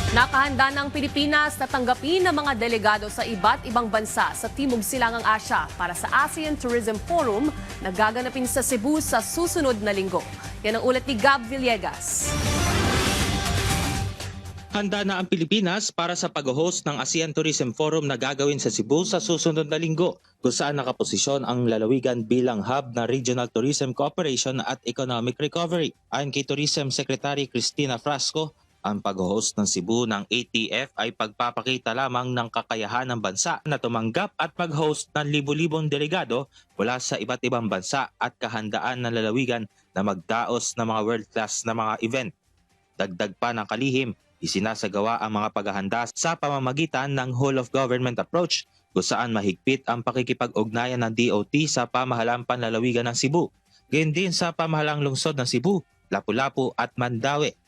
Nakahanda ng Pilipinas na tanggapin ng mga delegado sa iba't ibang bansa sa Timog Silangang Asya para sa ASEAN Tourism Forum na gaganapin sa Cebu sa susunod na linggo. Yan ang ulat ni Gab Villegas. Handa na ang Pilipinas para sa pag-host ng ASEAN Tourism Forum na gagawin sa Cebu sa susunod na linggo, kung saan nakaposisyon ang lalawigan bilang hub na Regional Tourism Cooperation at Economic Recovery. Ayon kay Tourism Secretary Cristina Frasco, ang pag-host ng Cebu ng ATF ay pagpapakita lamang ng kakayahan ng bansa na tumanggap at mag-host ng libu-libong delegado mula sa iba't ibang bansa at kahandaan ng lalawigan na magdaos ng mga world-class na mga event. Dagdag pa ng kalihim, isinasagawa ang mga paghahanda sa pamamagitan ng whole of government approach kung saan mahigpit ang pakikipag-ugnayan ng DOT sa pamahalang panlalawigan ng Cebu, gayon din sa pamahalang lungsod ng Cebu, Lapu-Lapu at Mandaue.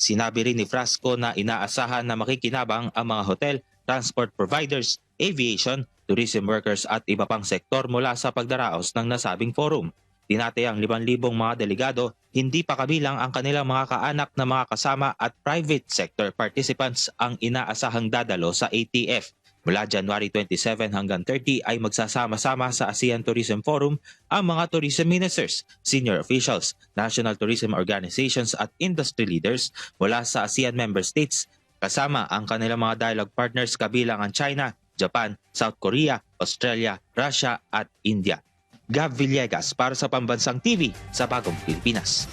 Sinabi rin ni Frasco na inaasahan na makikinabang ang mga hotel, transport providers, aviation, tourism workers at iba pang sektor mula sa pagdaraos ng nasabing forum. Tinatayang 5,000 mga delegado, hindi pa kabilang ang kanilang mga kaanak na mga kasama at private sector participants ang inaasahang dadalo sa ATF. Mula January 27 hanggang 30 ay magsasama-sama sa ASEAN Tourism Forum ang mga tourism ministers, senior officials, national tourism organizations at industry leaders mula sa ASEAN member states, kasama ang kanilang mga dialogue partners kabilang ang China, Japan, South Korea, Australia, Russia at India. Gab Villegas para sa Pambansang TV sa Bagong Pilipinas.